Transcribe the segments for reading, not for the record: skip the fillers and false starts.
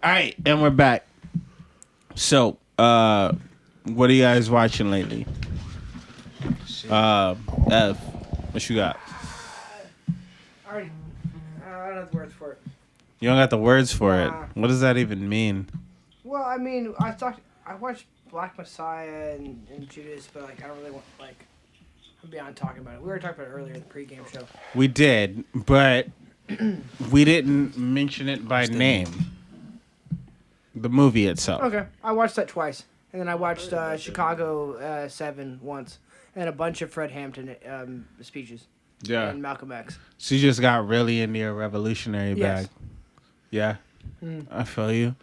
All right, and we're back. So, what are you guys watching lately? Ev, what you got? I don't have the words for it. You don't got the words for Nah. it. What does that even mean? Well, I mean, I watched Black Messiah and Judas, but like I don't really want I'm beyond talking about it. We were talking about it earlier in the pregame show. We did, but we didn't mention it by name. The movie itself. Okay, I watched that twice, and then I watched Chicago 7 once, and a bunch of Fred Hampton speeches. Yeah. And Malcolm X. So you just got really into your revolutionary Yes. bag. Yeah. I feel you.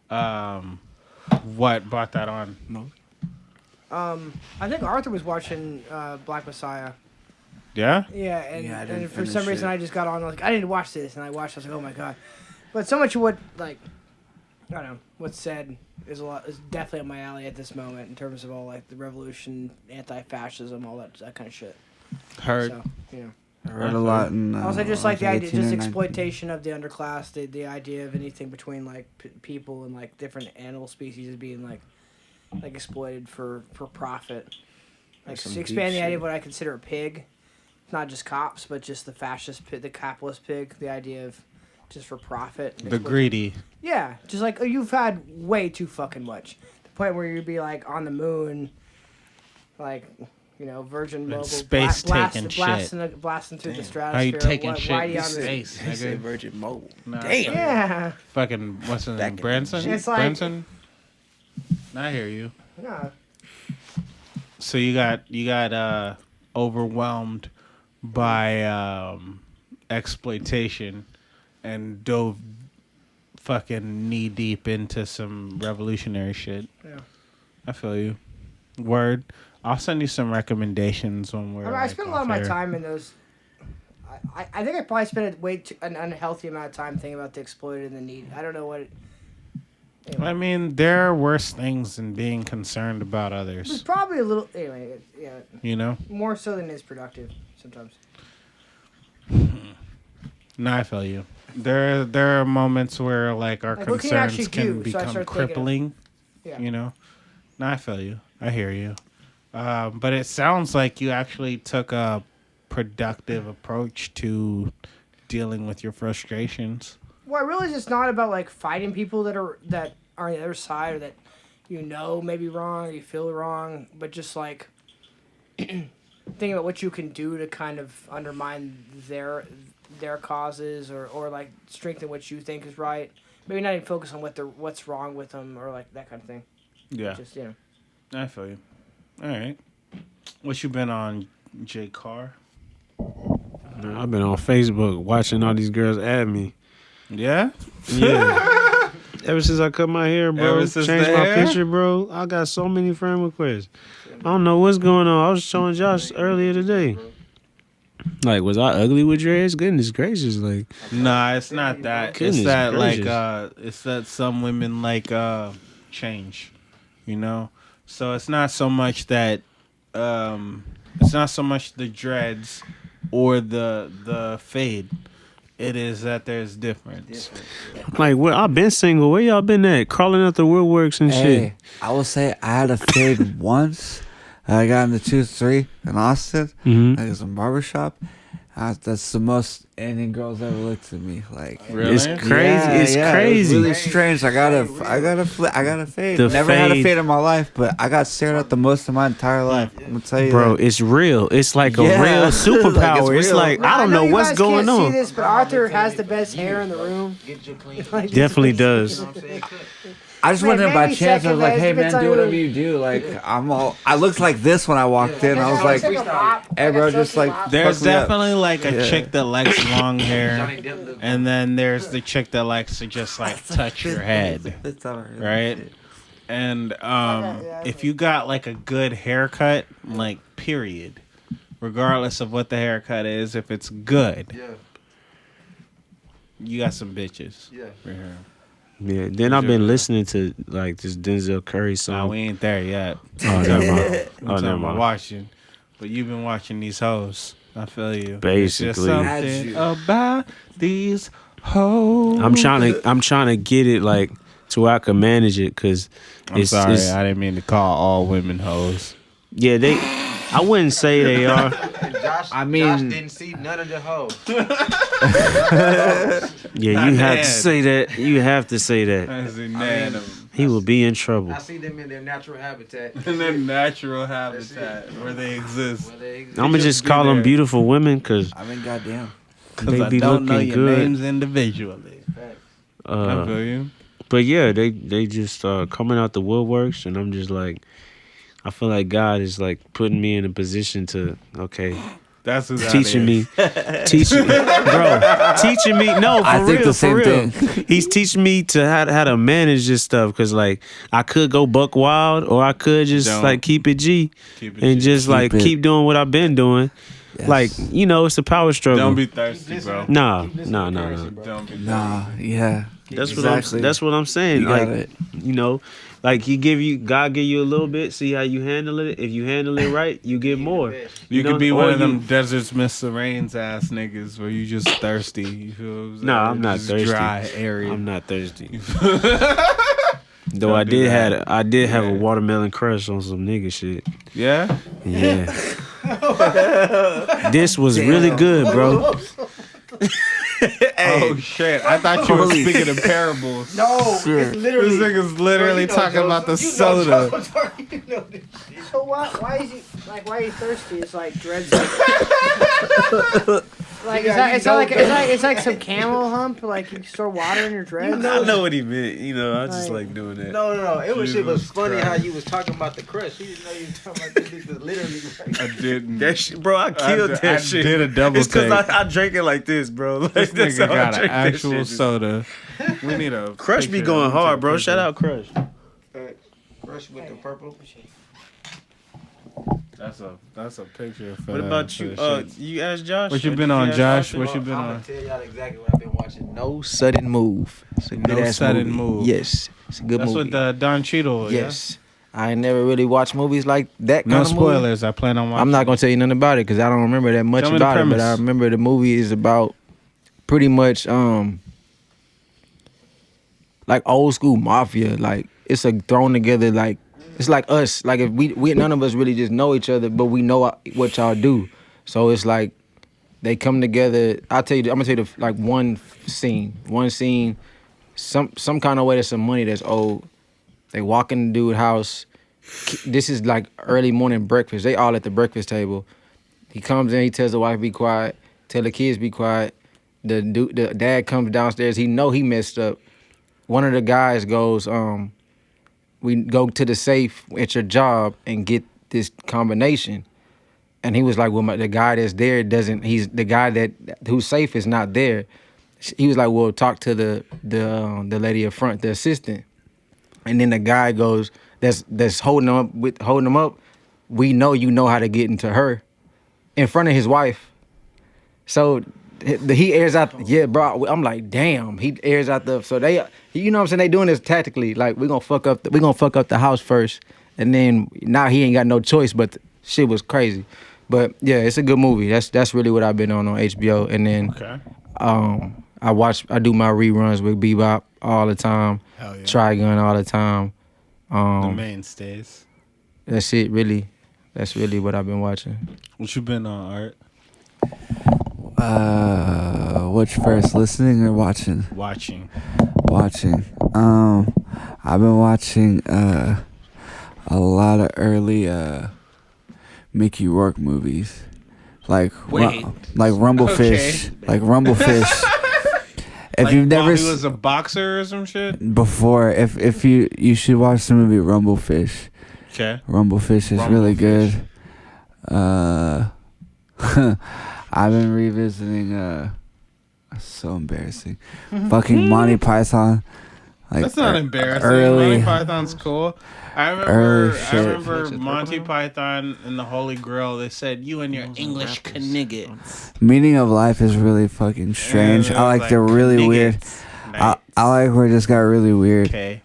What brought that on? No. I think Arthur was watching Black Messiah. Yeah? Yeah, and, Yeah, I didn't and for finish some reason it. I just got on like I didn't watch this, and I watched. I was like, oh my god! But so much of what I don't know what's said is definitely up my alley at this moment in terms of all like the revolution, anti-fascism, all that kind of shit. Heard. So I read a lot. In, also just like the idea, 18 or just 19. exploitation of the underclass, the idea of anything between like people and like different animal species is being like exploited for profit. Like Some expand deep the idea shit. of what I consider a pig. Not just cops, but just the fascist pig, the capitalist pig. The idea of just for profit. The greedy. Yeah, just like you've had way too fucking much. The point where you'd be like on the moon, like Virgin Mobile, space taking shit. blasting through the stratosphere. How you taking Why shit do you in on the- space, They say nigga? Virgin Mobile. Nah, Damn. Yeah. Fucking, what's his Back name? in the Branson? It's like- Branson? I hear you. No. So you got overwhelmed by exploitation and dove fucking knee deep into some revolutionary shit. Yeah. I feel you. Word. I'll send you some recommendations when we're. I spent a lot of my off air. time in those. I think I probably spent an unhealthy amount of time thinking about the exploited and the need. I don't know what. Anyway. I mean, there are worse things than being concerned about It's others. probably a little. Anyway, yeah. You know? More so than is productive sometimes. No, I feel you. There are moments where like our Like, what can you concerns actually can do? So I become start thinking of- crippling. Yeah. You know? No, I feel you. I hear you. But it sounds like you actually took a productive approach to dealing with your frustrations. Well, I realize it's not about like fighting people that are on the other side or that maybe wrong or you feel wrong, but just like thinking about what you can do to kind of undermine their causes or like strengthen what you think is right. Maybe not even focus on what's wrong with them or like that kind of thing. Yeah. Just I feel you. All right. What you been on, J.Carr? Man, I've been on Facebook watching all these girls add me. Yeah? Yeah. Ever since I cut my hair, bro, Ever since changed the my hair? picture, bro, I got so many friend requests. I don't know what's going on. I was showing Josh earlier today. Like, was I ugly with dreads? Goodness gracious, like. Nah, it's not that. Goodness it's that gracious. it's that some women like change, you know? So it's not so much that it's not so much the dreads or the fade. It is that there's difference. Like, where I've been single. Where y'all been at? Crawling out the woodworks and shit. Hey, I will say I had a fade once. I got into 2-3 in Austin. Mhm. Like, it was a barbershop. That's the most Indian girls ever looked at me. Like, Really? It's crazy. Yeah, it's yeah, crazy. It was really strange. I got a fade. The Never had a fade- fade in my life, but I got stared at the most in my entire life. I'm gonna tell you, Bro, that. it's real. It's like a Yeah. real Like, it's superpower. It's real. like, I don't know you what's guys going can't on. See this, but Arthur has the best hair in the room. Like, Definitely does. I just Man, went in by maybe chance. I was second, like, man, "Hey it's man, on do you." whatever you do." Like, I looked like this when I walked in. I was like, "Hey bro, just like." There's fuck me up." definitely like a Yeah. chick that likes long hair, and then there's the chick that likes to just like touch your head, right? And if you got like a good haircut, like period, regardless of what the haircut is, if it's good, you got some bitches. Yeah. Right here. Yeah. Then I've been listening to like this Denzel Curry Nah, song. we ain't there yet. Oh, never mind. I'm Oh, talking never about mind. watching, but you've been watching these hoes. I feel you. It's Basically. just something about these hoes. I'm trying to get it like to where I can manage it. Cause I'm sorry, I didn't mean to call all women hoes. Yeah, I wouldn't say they are. Josh didn't see none of the hoes. Yeah, you have to say that. You have to say that. He will be in trouble. I see them in their natural habitat. In their natural habitat where they exist. I'm gonna just call them beautiful women because I mean, goddamn. Because I don't know your names individually. I feel you. But yeah, they just coming out the woodworks, and I'm just like, I feel like God is like putting me in a position to That's who teaching me, teaching me. No, for I think real, the same for real. thing. He's teaching me to how to manage this stuff because like I could go buck wild or I could just like keep it G and just like keep doing what I've been doing. Yes. Like it's a power struggle. Don't be thirsty, bro. No. Don't be yeah. That's what I'm saying. You like got it. Like God give you a little bit, see how you handle it. If you handle it right, you get more. You could be one of them deserts Mr. Rains ass niggas where you just thirsty. You feel what I'm saying? No, I'm not thirsty. Dry area. I'm not thirsty. Though I did have a watermelon crush on some nigga shit. Yeah? Yeah. This was really good, bro. Oh shit! I thought you were speaking of parables. No, it's literally. This nigga's literally talking about the soda. So why is he like? Why are you thirsty? It's like dreads. Like it's like some camel hump. Like you store water in your dreads. I know what he meant. I was just like doing that. No. It was funny how you was talking about the crush. You didn't know you were talking about this literally. Right? I didn't. That shit, bro. I killed that shit. I did a double It's because take. I drank it like this, bro. Like, This that's nigga how I got an drink that actual shit. soda. We need a Crush be going hard, bro. Shout out Crush. Crush with the purple. That's a picture. For What about you? You asked Josh. What you been on, Josh? What you been I'm on? gonna tell y'all exactly what I've been watching. No Sudden Move. It's a good ass Sudden movie. Move. Yes, it's a good That's movie. with Don Cheadle. Yes. I ain't never really watched movies like that. No kind of spoilers. Movie. I plan on watching. I'm not gonna tell you nothing about it because I don't remember that much Tell me about the it. But premise. I remember the movie is about pretty much like old school mafia. Like it's a thrown together like it's like us. Like if we none of us really just know each other, but we know what y'all do. So it's like they come together. I'm gonna tell you like one scene, some kind of way there's some money that's owed. They walk in the dude's house. This is like early morning breakfast. They all at the breakfast table. He comes in, he tells the wife be quiet, tell the kids be quiet. The dad comes downstairs. He know he messed up. One of the guys goes, we go to the safe at your job and get this combination. And he was like, well, the guy that's there doesn't. He's the guy whose safe is not there. He was like, well, talk to the lady up front, the assistant. And then the guy goes, that's holding him up. We know you know how to get into her, in front of his wife. So he airs out. Yeah, bro. I'm like, damn. He airs out so they, you know what I'm saying? They doing this tactically. Like we gonna fuck up the house first, and then now he ain't got no choice. But shit was crazy. But yeah, it's a good movie. That's really what I've been on HBO. And then I do my reruns with Bebop all the time. Hell yeah. Trigun all the time. The mainstays. That's it, really. That's really what I've been watching. What you been on, Art? Which first, listening or watching? Watching. I've been watching a lot of early Mickey Rourke movies, like Rumblefish, Okay. like Rumblefish. If Like you've never he was a boxer or some shit. before, if you should watch the movie Rumblefish. Okay. Rumblefish is really good. I've been revisiting. So embarrassing. Fucking Monty Python. Like, That's not embarrassing. early- Monty Python's cool. I Early shit. remember Monty Python and the Holy Grail. They said, "You and your English knigget." Meaning of life is really fucking strange. And it I was like the really niggas. weird. Nice. I like where it just got really weird. Okay.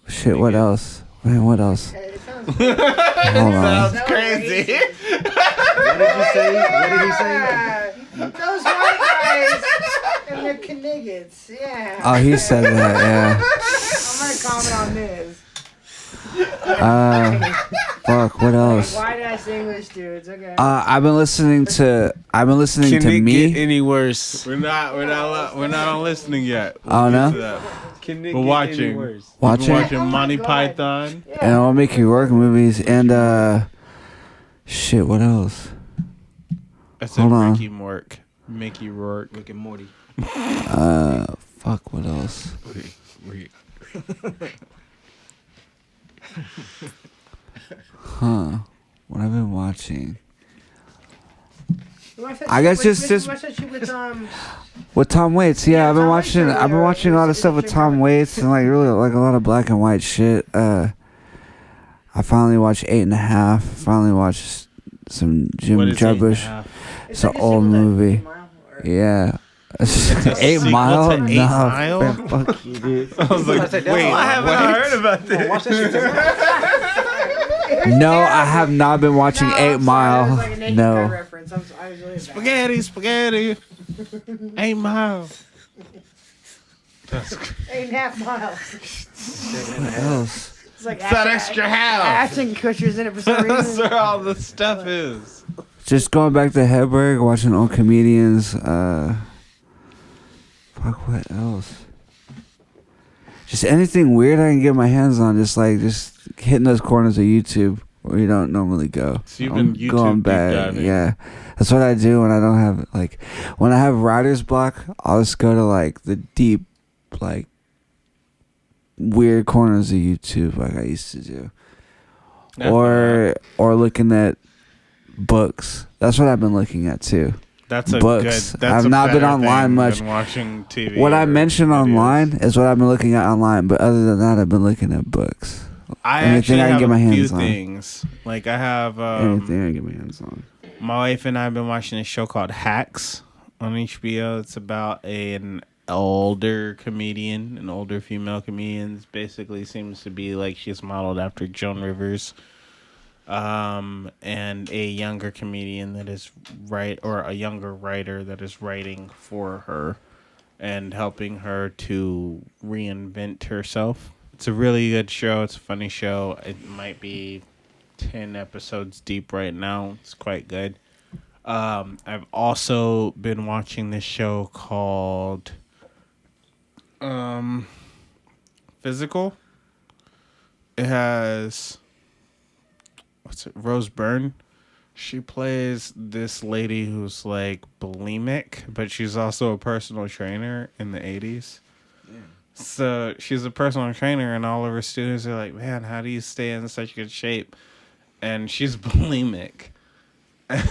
Shit. What else? Man, what else? Hold on. Sounds crazy. What did you say? What did he say? Those white guys and their kniggets, yeah. Oh, he said that. Yeah. I'm Fuck. What else? Why did I say English, dudes? Okay. I've been listening to Can it me. get any worse? We're not on listening yet. Oh, no? To that. Can it We're get watching. any worse? Watching. We're watching Monty Python. And I'll make you work movies and shit. What else? I said Hold on. Mickey Rourke. Rick and Morty. Fuck. What else? Huh? What I've been watching? I guess just with Tom Waits. Yeah, I've been watching a lot of stuff with Tom Waits and like really like a lot of black and white shit. I finally watched 8.5. Finally watched some Jim Jarmusch. It's an old movie. Yeah. 8 Mile? To 8 Mile? Man, fuck you, dude. I was like, wait, I haven't heard about this. Watch that shit too. No, I have not been watching 8 Mile. No. Spaghetti. 8 Mile. 8.5 miles. What else? It's like that extra half. Ashton Kutcher's in it for some reason. That's where all the stuff is. Just going back to Hedberg, watching old comedians. Fuck, what else? Just anything weird I can get my hands on. Just hitting those corners of YouTube where you don't normally go. So you've been YouTube going deep back. diving. Yeah, that's what I do when I don't have when I have writer's block. I'll just go to the deep, weird corners of YouTube like I used to do, or looking at books. That's what I've been looking at too. That's a books. good. That's I've not been better online thing much. than watching TV. What I or mentioned videos. online is what I've been looking at online. But other than that, I've been looking at books. Anything I can get my hands on. Things like I have. Anything I can get my hands on. My wife and I have been watching a show called Hacks on HBO. It's about an older comedian, an older female comedian. Basically, seems to be like she's modeled after Joan Rivers. And a younger comedian that is a younger writer that is writing for her and helping her to reinvent herself. It's a really good show. It's a funny show. It might be 10 episodes deep right now. It's quite good. I've also been watching this show called Physical. It has Rose Byrne. She plays this lady who's bulimic, but she's also a personal trainer in the 80s. Yeah. So she's a personal trainer, and all of her students are like, man, how do you stay in such good shape? And she's bulimic. And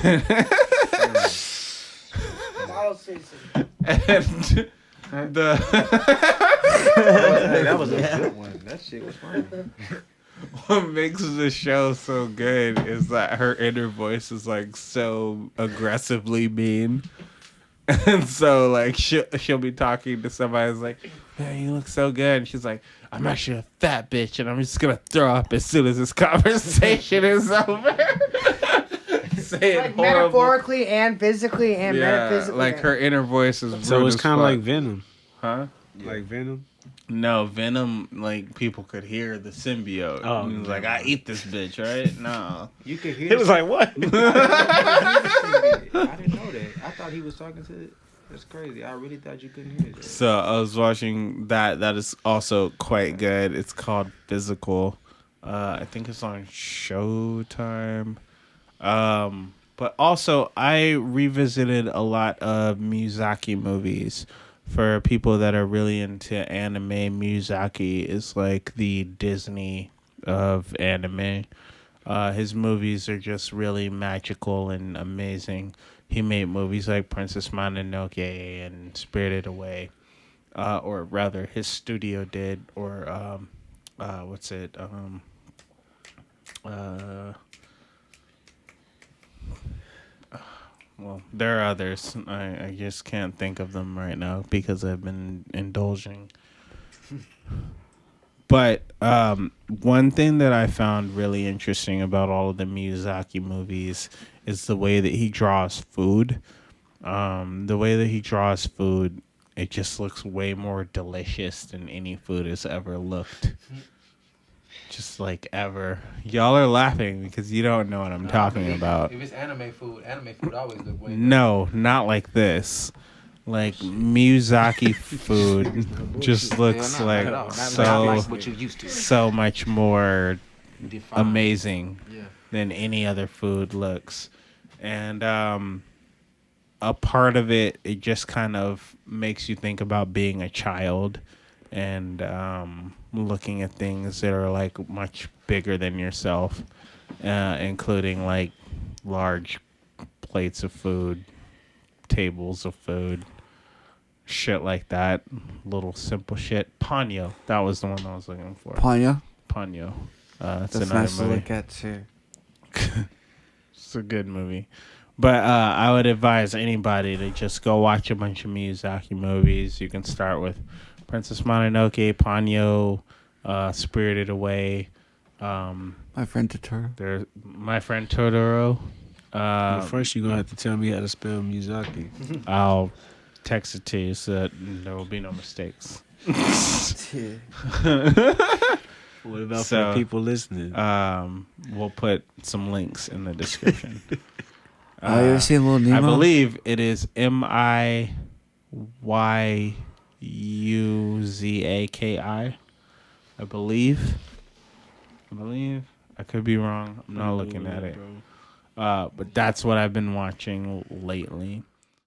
that was a good one. That shit was funny. What makes the show so good is that her inner voice is so aggressively mean. And so she'll be talking to somebody who's like, man, you look so good. And she's like, I'm actually a fat bitch and I'm just gonna throw up as soon as this conversation is over. Saying metaphorically and physically and metaphysically. Her inner voice is so it's kind of like Venom. Huh? Yeah. Like Venom? No, Venom, people could hear the symbiote. Oh, he was like, I eat this bitch, right? No. You could hear it. Was like, what? I didn't know that. I thought he was talking to it. That's crazy. I really thought you couldn't hear it. So I was watching that. That is also quite good. It's called Physical. I think it's on Showtime. But also, I revisited a lot of Miyazaki movies. For people that are really into anime, Miyazaki is like the Disney of anime. His movies are just really magical and amazing. He made movies like Princess Mononoke and Spirited Away. Or rather, his studio did. Or, what's it? Well, there are others. I just can't think of them right now because I've been indulging. But one thing that I found really interesting about all of the Miyazaki movies is the way that he draws food. The way that he draws food, it just looks way more delicious than any food has ever looked. just like ever. Y'all are laughing because you don't know what I'm talking about. If it's anime food always look way better. No, not like this. Like Miyazaki food just looks like so much more amazing than any other food looks. And a part of it just kind of makes you think about being a child and looking at things that are like much bigger than yourself, including like large plates of food, tables of food, shit like that. Little simple shit. Ponyo. That was the one I was looking for. Ponyo? Ponyo. That's another nice movie to look at too. It's a good movie. But I would advise anybody to just go watch a bunch of Miyazaki movies. You can start with Princess Mononoke, Ponyo, Spirited Away. My Friend Totoro. My Friend Totoro. Well, first, you're going to have to tell me how to spell Miyazaki. I'll text it to you so that there will be no mistakes. What about for people listening? We'll put some links in the description. You ever seen Little Nemo? I believe it is Miyuzaki. I believe. I could be wrong. I'm not looking at it. But that's what I've been watching lately.